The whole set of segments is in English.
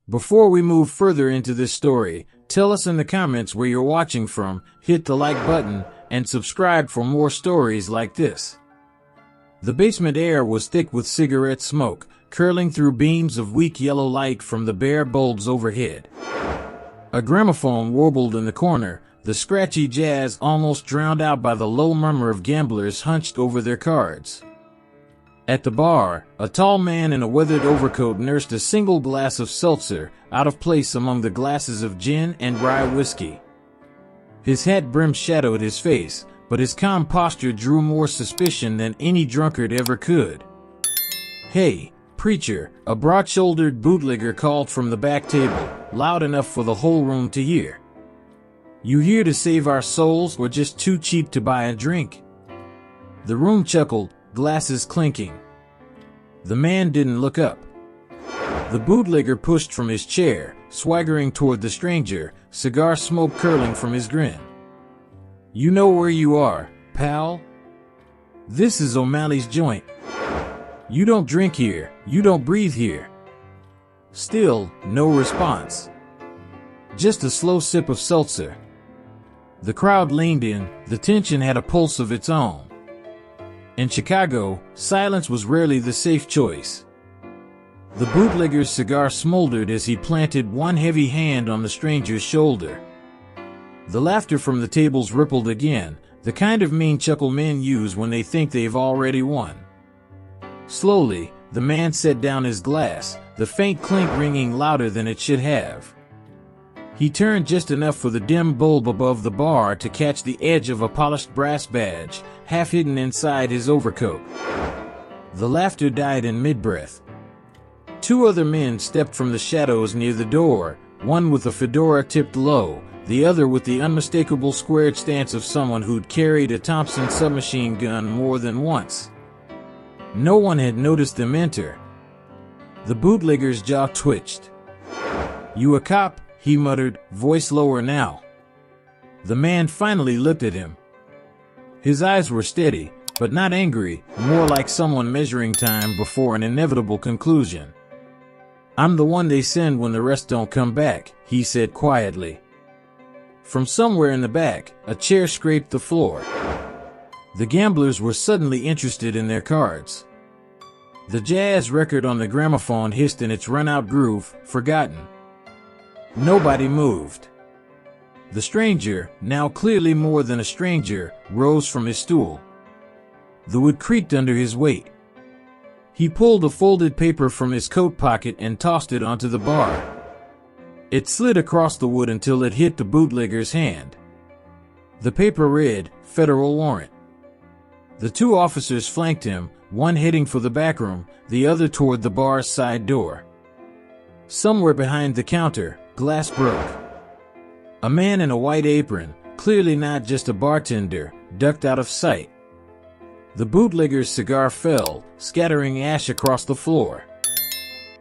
Before we move further into this story, tell us in the comments where you're watching from, hit the like button, and subscribe for more stories like this. The basement air was thick with cigarette smoke, curling through beams of weak yellow light from the bare bulbs overhead. A gramophone warbled in the corner, the scratchy jazz almost drowned out by the low murmur of gamblers hunched over their cards. At the bar, a tall man in a weathered overcoat nursed a single glass of seltzer, out of place among the glasses of gin and rye whiskey. His hat brim shadowed his face, but his calm posture drew more suspicion than any drunkard ever could. "Hey, preacher," a broad-shouldered bootlegger called from the back table, loud enough for the whole room to hear. "You here to save our souls or just too cheap to buy a drink?" The room chuckled, glasses clinking. The man didn't look up. The bootlegger pushed from his chair, swaggering toward the stranger, cigar smoke curling from his grin. "You know where you are, pal? This is O'Malley's joint. You don't drink here, you don't breathe here." Still, no response. Just a slow sip of seltzer. The crowd leaned in, the tension had a pulse of its own. In Chicago, silence was rarely the safe choice. The bootlegger's cigar smoldered as he planted one heavy hand on the stranger's shoulder. The laughter from the tables rippled again, the kind of mean chuckle men use when they think they've already won. Slowly, the man set down his glass, the faint clink ringing louder than it should have. He turned just enough for the dim bulb above the bar to catch the edge of a polished brass badge, half hidden inside his overcoat. The laughter died in mid-breath. Two other men stepped from the shadows near the door, one with a fedora tipped low, the other with the unmistakable squared stance of someone who'd carried a Thompson submachine gun more than once. No one had noticed them enter. The bootlegger's jaw twitched. "You a cop?" he muttered, voice lower now. The man finally looked at him. His eyes were steady, but not angry, more like someone measuring time before an inevitable conclusion. "I'm the one they send when the rest don't come back," he said quietly. From somewhere in the back, a chair scraped the floor. The gamblers were suddenly interested in their cards. The jazz record on the gramophone hissed in its run-out groove, forgotten. Nobody moved. The stranger, now clearly more than a stranger, rose from his stool. The wood creaked under his weight. He pulled a folded paper from his coat pocket and tossed it onto the bar. It slid across the wood until it hit the bootlegger's hand. The paper read, "Federal warrant." The two officers flanked him, one heading for the back room, the other toward the bar's side door. Somewhere behind the counter, glass broke. A man in a white apron, clearly not just a bartender, ducked out of sight. The bootlegger's cigar fell, scattering ash across the floor.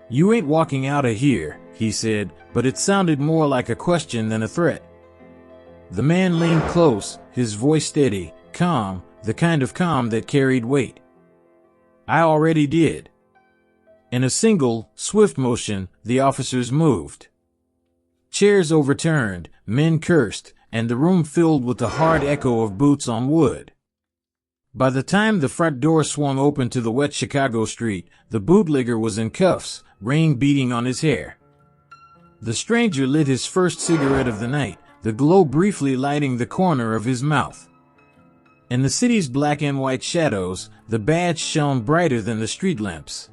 "You ain't walking out of here," he said, but it sounded more like a question than a threat. The man leaned close, his voice steady, calm, the kind of calm that carried weight. "I already did." In a single, swift motion, the officers moved. Chairs overturned, men cursed, and the room filled with the hard echo of boots on wood. By the time the front door swung open to the wet Chicago street, the bootlegger was in cuffs, rain beating on his hair. The stranger lit his first cigarette of the night, the glow briefly lighting the corner of his mouth. In the city's black and white shadows, the badge shone brighter than the street lamps.